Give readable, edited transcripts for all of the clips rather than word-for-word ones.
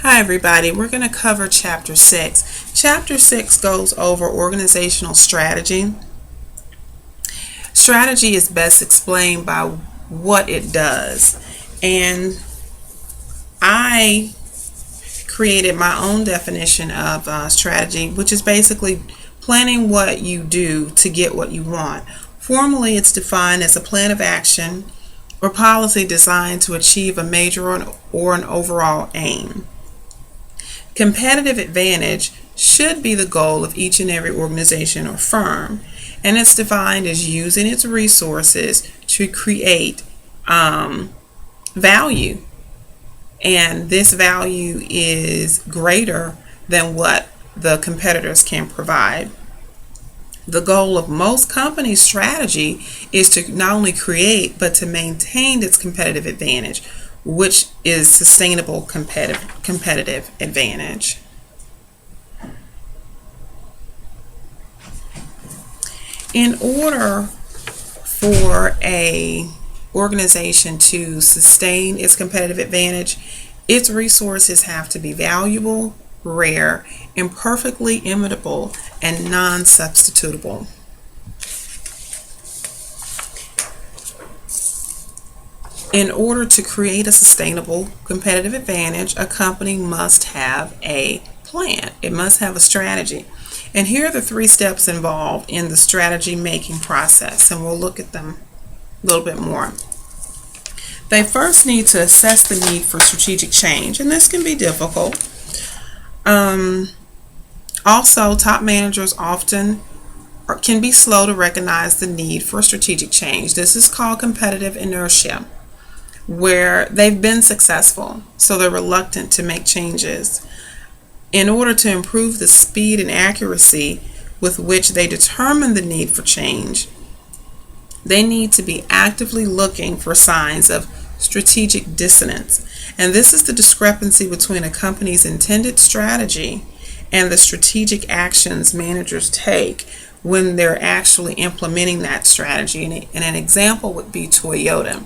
Hi everybody, we're going to cover Chapter 6. Chapter 6 goes over organizational strategy. Strategy is best explained by what it does. And I created my own definition of strategy, which is basically planning what you do to get what you want. Formally, it's defined as a plan of action or policy designed to achieve a major or an overall aim. Competitive advantage should be the goal of each and every organization or firm, and it's defined as using its resources to create value, and this value is greater than what the competitors can provide. The goal of most companies' strategy is to not only create but to maintain its competitive advantage, which is sustainable competitive advantage. In order for a organization to sustain its competitive advantage, its resources have to be valuable, rare, imperfectly imitable, and non-substitutable. In order to create a sustainable competitive advantage, a company must have a plan. It must have a strategy. And here are the 3 steps involved in the strategy making process, and we'll look at them a little bit more. They first need to assess the need for strategic change, and this can be difficult. Also, top managers often can be slow to recognize the need for strategic change. This is called competitive inertia, where they've been successful, so they're reluctant to make changes. In order to improve the speed and accuracy with which they determine the need for change, they need to be actively looking for signs of strategic dissonance. And this is the discrepancy between a company's intended strategy and the strategic actions managers take when they're actually implementing that strategy. And an example would be Toyota.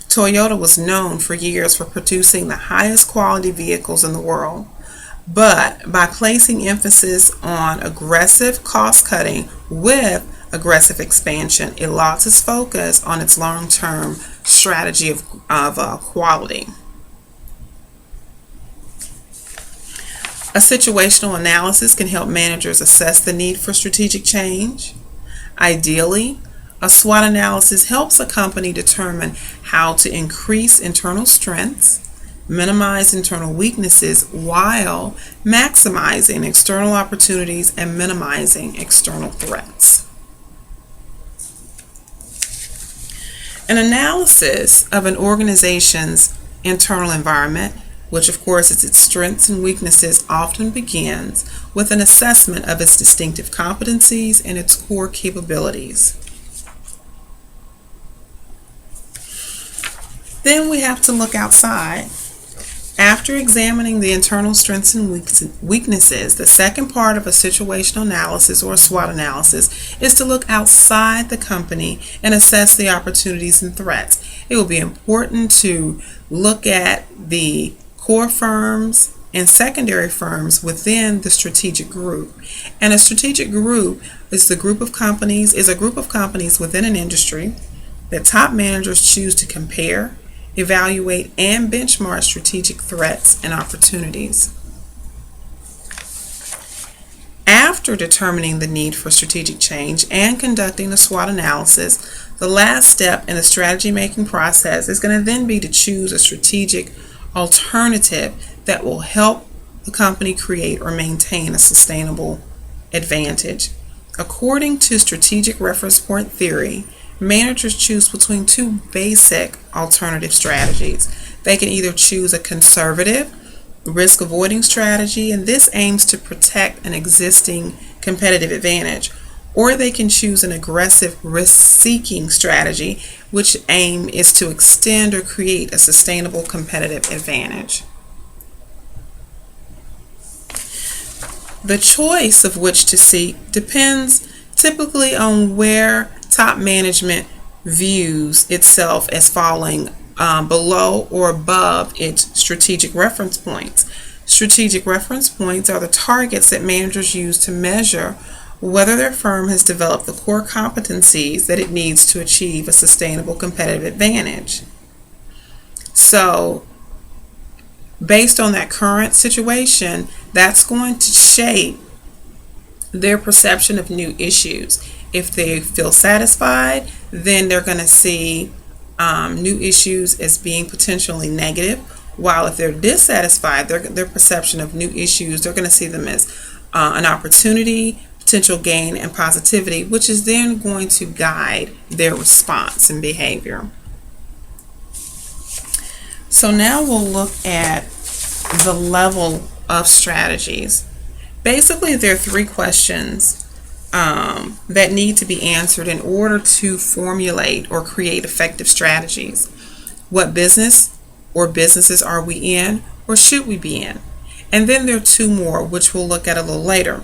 Toyota was known for years for producing the highest quality vehicles in the world, but by placing emphasis on aggressive cost cutting with aggressive expansion, it lost its focus on its long-term strategy of quality. A situational analysis can help managers assess the need for strategic change. Ideally, a SWOT analysis helps a company determine how to increase internal strengths, minimize internal weaknesses while maximizing external opportunities and minimizing external threats. An analysis of an organization's internal environment, which of course is its strengths and weaknesses, often begins with an assessment of its distinctive competencies and its core capabilities. Then we have to look outside. After examining the internal strengths and weaknesses, the second part of a situational analysis or a SWOT analysis is to look outside the company and assess the opportunities and threats. It will be important to look at the core firms and secondary firms within the strategic group. And a strategic group is a group of companies within an industry that top managers choose to compare, evaluate, and benchmark strategic threats and opportunities. After determining the need for strategic change and conducting a SWOT analysis, the last step in the strategy making process is going to then be to choose a strategic alternative that will help the company create or maintain a sustainable advantage. According to strategic reference point theory, managers choose between 2 basic alternative strategies. They can either choose a conservative, risk-avoiding strategy, and this aims to protect an existing competitive advantage, or they can choose an aggressive, risk-seeking strategy, which aim is to extend or create a sustainable competitive advantage. The choice of which to seek depends typically on where top management views itself as falling below or above its strategic reference points. Strategic reference points are the targets that managers use to measure whether their firm has developed the core competencies that it needs to achieve a sustainable competitive advantage. So, based on that current situation, that's going to shape their perception of new issues. If they feel satisfied, then they're going to see new issues as being potentially negative, while if they're dissatisfied, their perception of new issues, they're going to see them as an opportunity, potential gain, and positivity, which is then going to guide their response and behavior. So now we'll look at the level of strategies. Basically, there are three questions that need to be answered in order to formulate or create effective strategies. What business or businesses are we in, or should we be in? And then there are two more, which we'll look at a little later.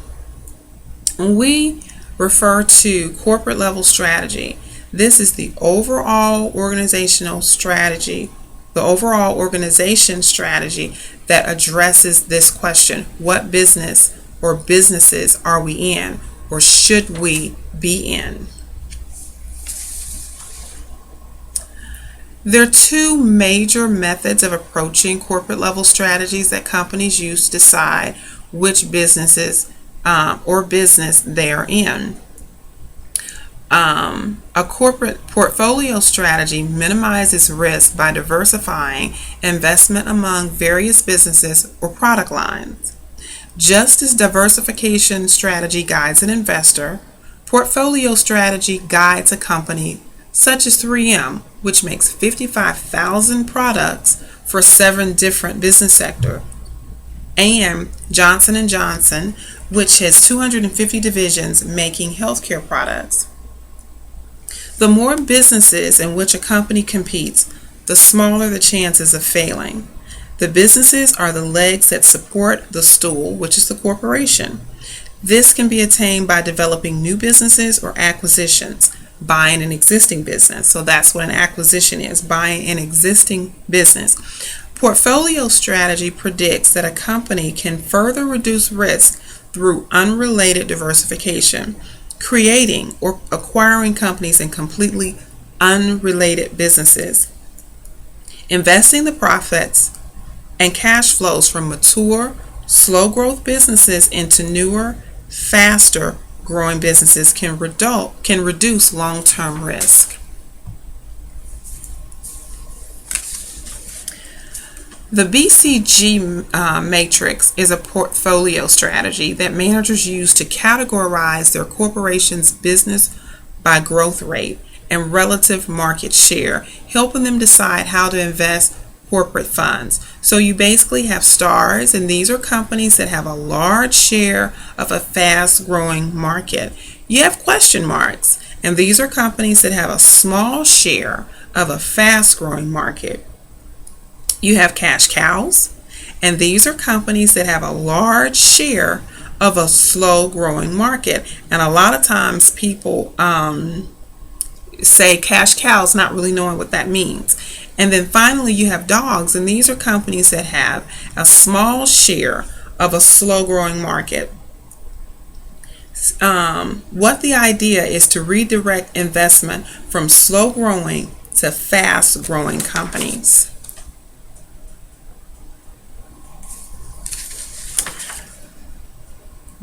When we refer to corporate level strategy, this is the overall organizational strategy, the overall organization strategy that addresses this question: what business or businesses are we in, or should we be in? There are two major methods of approaching corporate level strategies that companies use to decide which businesses or business they are in. A corporate portfolio strategy minimizes risk by diversifying investment among various businesses or product lines. Just as diversification strategy guides an investor, portfolio strategy guides a company such as 3M, which makes 55,000 products for 7 different business sectors, and Johnson & Johnson, which has 250 divisions making healthcare products. The more businesses in which a company competes, the smaller the chances of failing. The businesses are the legs that support the stool, which is the corporation. This can be attained by developing new businesses or acquisitions, buying an existing business. So that's what an acquisition is, buying an existing business. Portfolio strategy predicts that a company can further reduce risk through unrelated diversification, creating or acquiring companies in completely unrelated businesses, investing the profits and cash flows from mature, slow growth businesses into newer, faster growing businesses can reduce long-term risk. The BCG matrix is a portfolio strategy that managers use to categorize their corporation's business by growth rate and relative market share, helping them decide how to invest corporate funds. So you basically have stars, and these are companies that have a large share of a fast-growing market. You have question marks, and these are companies that have a small share of a fast-growing market. You have cash cows, and these are companies that have a large share of a slow-growing market. And a lot of times people say cash cows, not really knowing what that means. And then finally you have dogs, and these are companies that have a small share of a slow-growing market. What the idea is to redirect investment from slow-growing to fast-growing companies.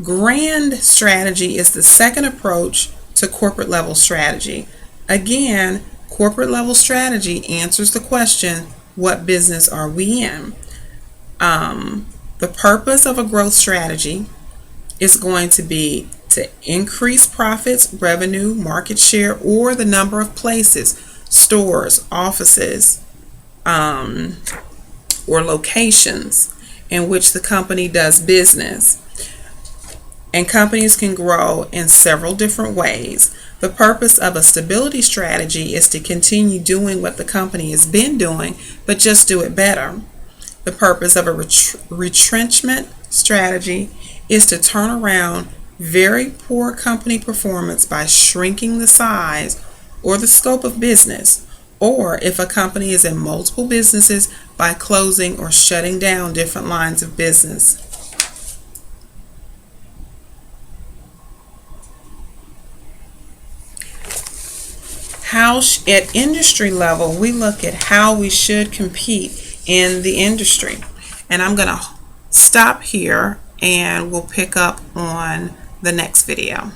Grand strategy is the second approach to corporate level strategy. Again, corporate level strategy answers the question, what business are we in? The purpose of a growth strategy is going to be to increase profits, revenue, market share, or the number of places, stores, offices, or locations in which the company does business. And companies can grow in several different ways. The purpose of a stability strategy is to continue doing what the company has been doing, but just do it better. The purpose of a retrenchment strategy is to turn around very poor company performance by shrinking the size or the scope of business, or if a company is in multiple businesses by closing or shutting down different lines of business. At industry level, we look at how we should compete in the industry. And I'm going to stop here and we'll pick up on the next video.